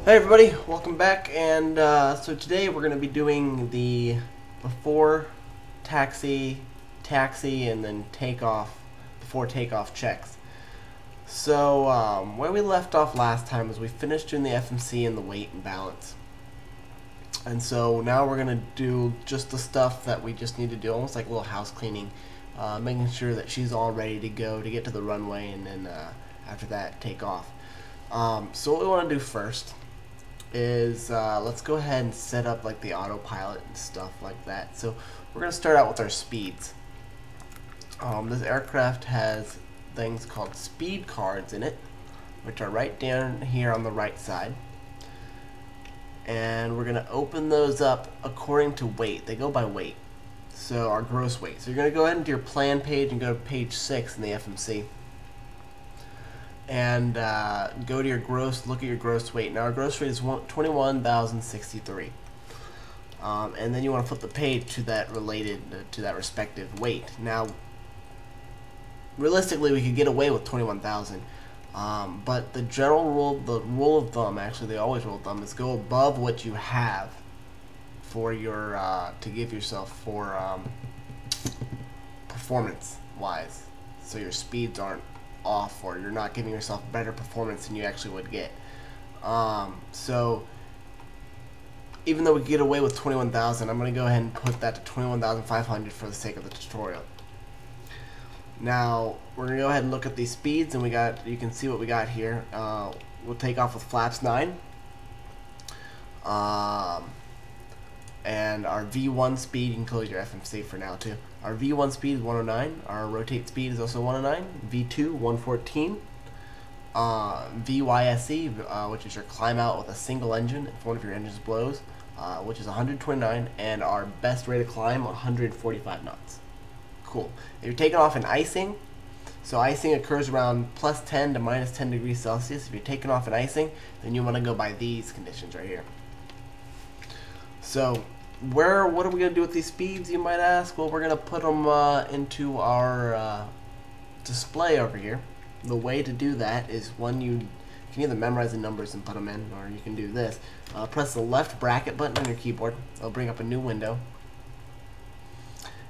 Hey everybody, welcome back. And so today we're going to be doing the before taxi, and then takeoff, before takeoff checks. So where we left off last time is we finished doing the FMC and the weight and balance. And so now we're going to do just the stuff that we just need to do, almost like a little house cleaning, making sure that she's all ready to go to get to the runway, and then after that take off. So what we want to do first is let's go ahead and set up like the autopilot and stuff like that. So we're going to start out with our speeds. This aircraft has things called speed cards in it, which are right down here on the right side. And we're going to open those up according to weight. They go by weight. So our gross weight. So you're going to go ahead into your plan page and go to page 6 in the FMC. And go to your gross, look at your gross weight. Now our gross weight is 21,063. And then you want to flip the page to that to that respective weight. Now, realistically, we could get away with 21,000. But the rule of thumb, actually, the always rule of thumb, is go above what you have for your to give yourself for performance-wise, so your speeds aren't off, or you're not giving yourself better performance than you actually would get. So even though we get away with 21,000, I'm going to go ahead and put that to 21,500 for the sake of the tutorial. Now we're going to go ahead and look at these speeds, and you can see what we got here. We'll take off with flaps 9. And our V1 speed, you can close your FMC for now too. Our V1 speed is 109. Our rotate speed is also 109. V2, 114. VYSE, which is your climb out with a single engine if one of your engines blows, which is 129. And our best rate of climb, 145 knots. Cool. If you're taking off in icing, so icing occurs around +10 to -10 degrees Celsius. If you're taking off in icing, then you want to go by these conditions right here. So, what are we going to do with these speeds, you might ask? Well, we're going to put them into our display over here. The way to do that is you can either memorize the numbers and put them in, or you can do this. Press the left bracket button on your keyboard. It'll bring up a new window.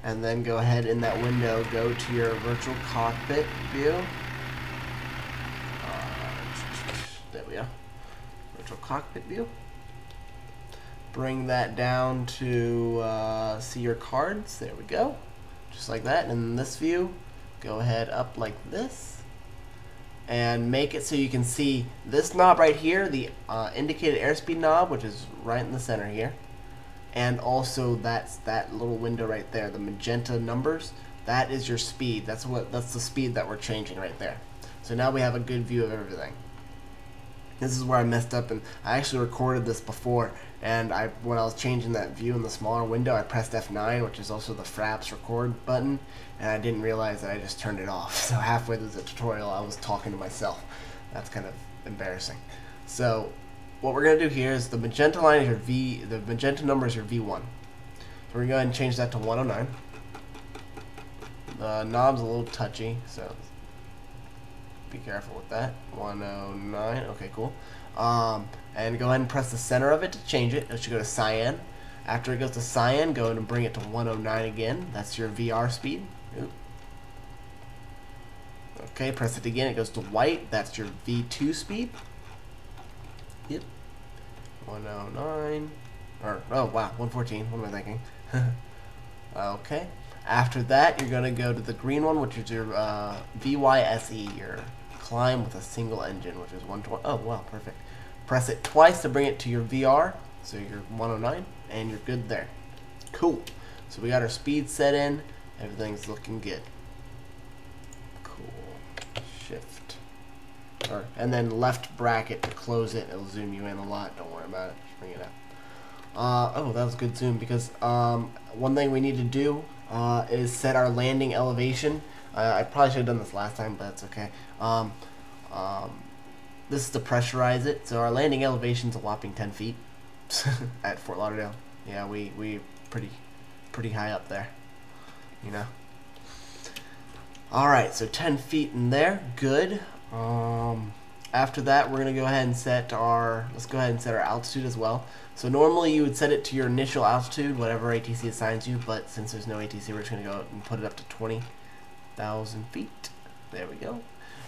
And then go ahead in that window, go to your virtual cockpit view. There we go. Virtual cockpit view. Bring that down to see your cards. There we go. Just like that. And in this view, go ahead up like this. And make it so you can see this knob right here, the indicated airspeed knob, which is right in the center here. And also that little window right there, the magenta numbers, that is your speed. That's the speed that we're changing right there. So now we have a good view of everything. This is where I messed up, and I actually recorded this before, and when I was changing that view in the smaller window, I pressed F9, which is also the Fraps record button, and I didn't realize that I just turned it off. So halfway through the tutorial, I was talking to myself. That's kind of embarrassing. So what we're going to do here is the magenta line is the magenta number is your V1. So we're going to go ahead and change that to 109. The knob's a little touchy, so be careful with that. 109. Okay, cool. And go ahead and press the center of it to change it. It should go to cyan. After it goes to cyan, go ahead and bring it to 109 again. That's your VR speed. Oop. Okay, press it again. It goes to white. That's your V2 speed. Yep. 109. Or, oh, wow, 114. What am I thinking? Okay. After that, you're going to go to the green one, which is your VYSE, your climb with a single engine, which is 120. Oh, wow, perfect. Press it twice to bring it to your VR, so you're 109, and you're good there. Cool. So we got our speed set in. Everything's looking good. Cool. Shift. And then left bracket to close it. It'll zoom you in a lot. Don't worry about it. Just bring it up. Oh, that was a good zoom, because one thing we need to do is set our landing elevation. I probably should have done this last time, but that's okay. This is to pressurize it. So our landing elevation is a whopping 10 feet at Fort Lauderdale. Yeah, we pretty high up there, you know. All right, so 10 feet in there, good. after that, we're gonna go ahead and set our altitude as well. So normally you would set it to your initial altitude, whatever ATC assigns you, but since there's no ATC, we're just gonna go and put it up to 20,000 feet. There we go.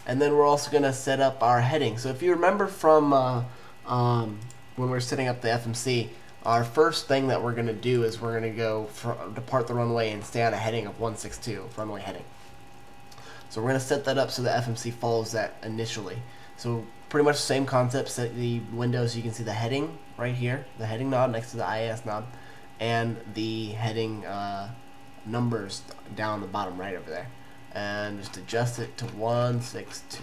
And then we're also gonna set up our heading. So if you remember from when we're setting up the FMC, our first thing that we're gonna do is we're gonna go depart the runway and stay on a heading of 162, runway heading. So we're going to set that up so the FMC follows that initially. So pretty much the same concept, set the window so you can see the heading right here, the heading knob next to the IAS knob, and the heading numbers down the bottom right over there. And just adjust it to 162.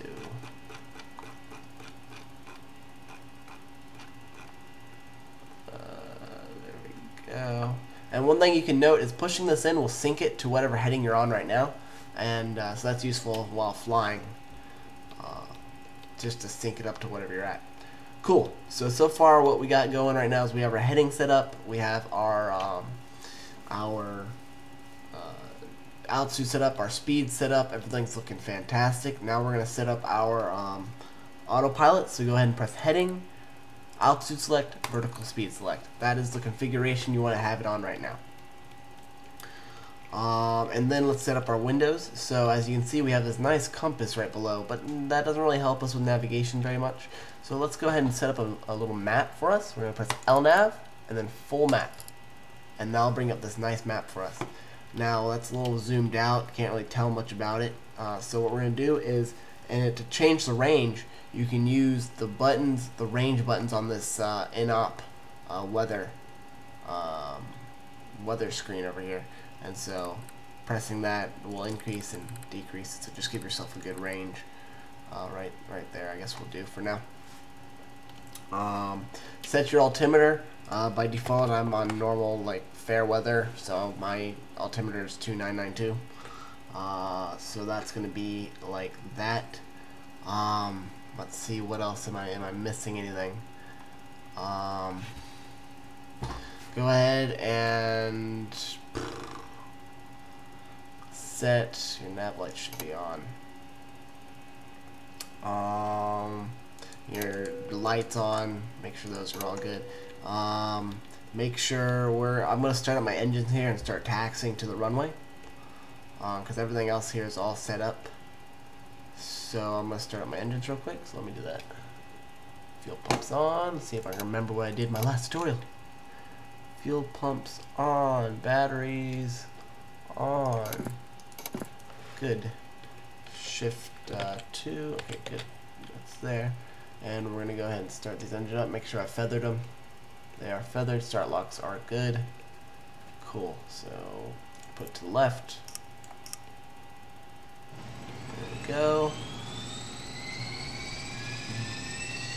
There we go. And one thing you can note is pushing this in will sync it to whatever heading you're on right now. And so that's useful while flying, just to sync it up to whatever you're at. Cool. So far what we got going right now is we have our heading set up, we have our altitude set up, our speed set up, everything's looking fantastic. Now we're going to set up our autopilot, so go ahead and press heading, altitude select, vertical speed select. That is the configuration you want to have it on right now. And then let's set up our windows. So as you can see, we have this nice compass right below, but that doesn't really help us with navigation very much. So let's go ahead and set up a little map for us. We're going to press LNAV and then full map, and that'll bring up this nice map for us. Now that's a little zoomed out, can't really tell much about it. So what we're going to do is, and to change the range, you can use the buttons, the range buttons on this in-op weather screen over here. And so pressing that will increase and decrease it, so just give yourself a good range. Right there, I guess we'll do for now. Set your altimeter. By default, I'm on normal, like, fair weather, so my altimeter is 2992. So that's going to be like that. Let's see, what else am I missing anything? Go ahead and set your nav light should be on. Your lights on, make sure those are all good. Make sure I'm going to start up my engines here and start taxiing to the runway, because everything else here is all set up. So I'm going to start up my engines real quick, so let me do that. Fuel pumps on. Let's see if I can remember what I did in my last tutorial. Fuel pumps on, batteries on. Good. Shift 2. Okay, good. That's there. And we're going to go ahead and start these engines up. Make sure I feathered them. They are feathered. Start locks are good. Cool. So put to the left. There we go.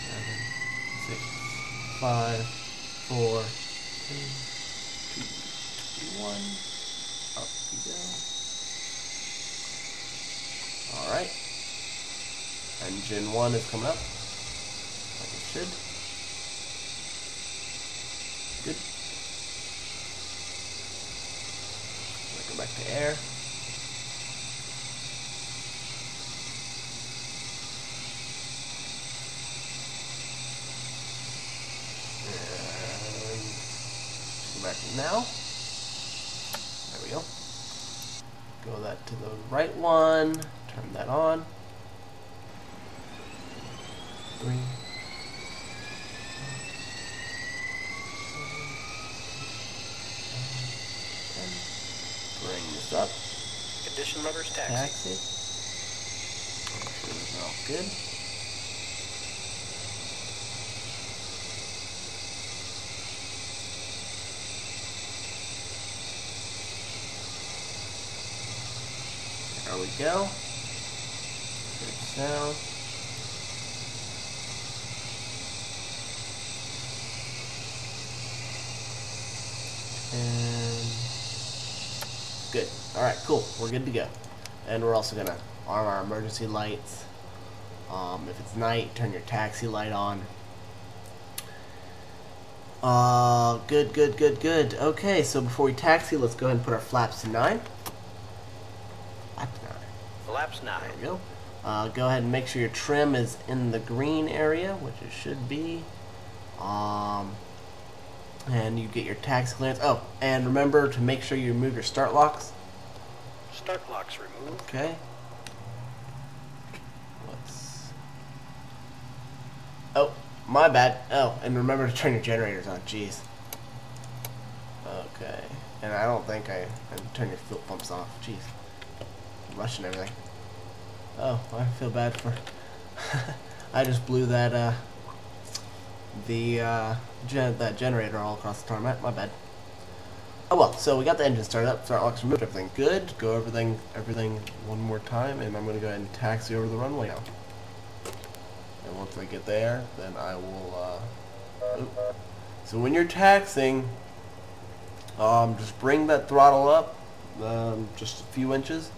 7, 6, 5, 4, 3, 2, 1. Up we go. Alright. Engine 1 is coming up. Like it should. Good. Go back to air. Go back now. There we go. Go that to the right one. Turn that on. 3. Bring this up. Condition levers taxi. Make sure those are all good. There we go. Good sound. And good. Alright, cool. We're good to go. And we're also going to arm our emergency lights. If it's night, turn your taxi light on. Good. Okay, so before we taxi, let's go ahead and put our flaps to 9. Flaps 9. There we go. Go ahead and make sure your trim is in the green area, which it should be. And you get your taxi clearance. Oh, and remember to make sure you remove your start locks. Start locks removed. Okay. Let's. Oh, my bad. Oh, and remember to turn your generators on. Jeez. Okay. And I don't think I turn your fuel pumps off. Jeez. I'm rushing everything. Oh, I feel bad for. I just blew that that generator all across the tarmac. My bad. Oh well, so we got the engine started up, start locks removed, everything good. Go everything one more time, and I'm gonna go ahead and taxi over the runway now. And once I get there, then I will. So when you're taxiing, just bring that throttle up, just a few inches,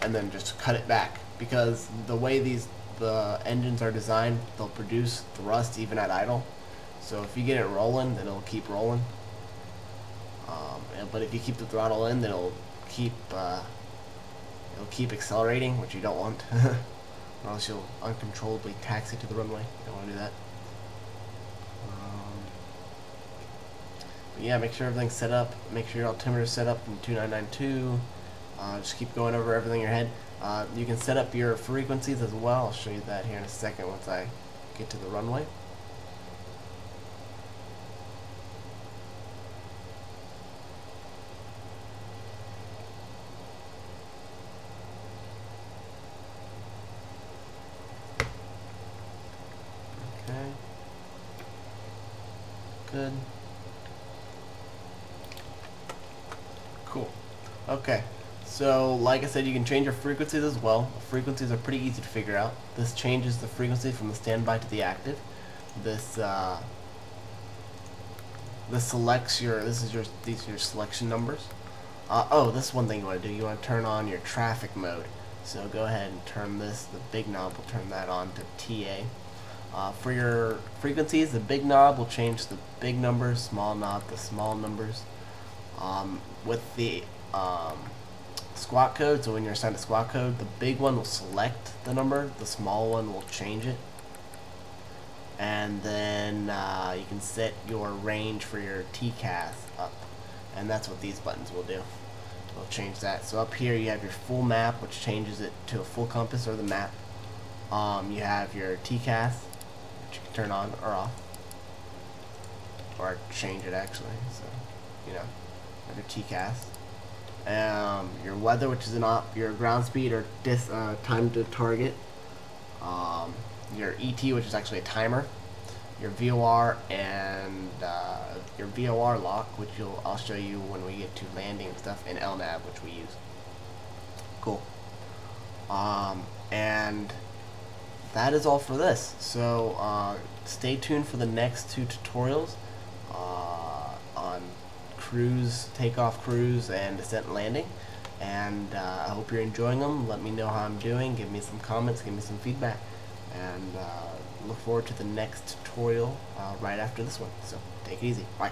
and then just cut it back, because the way the engines are designed, they'll produce thrust even at idle. So if you get it rolling, then it'll keep rolling. But if you keep the throttle in, then it'll keep accelerating, which you don't want, or else you'll uncontrollably taxi to the runway. You don't want to do that. But yeah, make sure everything's set up. Make sure your altimeter is set up in 2992. Just keep going over everything in your head. You can set up your frequencies as well. I'll show you that here in a second once I get to the runway. Okay. Good. Cool. Okay. So, like I said, you can change your frequencies as well. Frequencies are pretty easy to figure out. This changes the frequency from the standby to the active. This selects these are your selection numbers. Oh, this is one thing you want to do. You want to turn on your traffic mode. So go ahead and turn this. The big knob will turn that on to TA. For your frequencies, the big knob will change the big numbers, small knob the small numbers. With the squawk code, so when you're assigned a squawk code, the big one will select the number, the small one will change it. And then you can set your range for your TCAS up, and that's what these buttons will do. We'll change that. So up here you have your full map, which changes it to a full compass or the map. You have your TCAS, which you can turn on or off, or change it actually. So you know, your TCAS. Your weather, which is your ground speed or time to target. Your ET, which is actually a timer. Your VOR and your VOR lock, which I'll show you when we get to landing and stuff, and LNAV, which we use. Cool. And that is all for this. So stay tuned for the next 2 tutorials on cruise, takeoff, cruise, and descent and landing. And I hope you're enjoying them. Let me know how I'm doing. Give me some comments. Give me some feedback. And look forward to the next tutorial right after this one. So take it easy. Bye.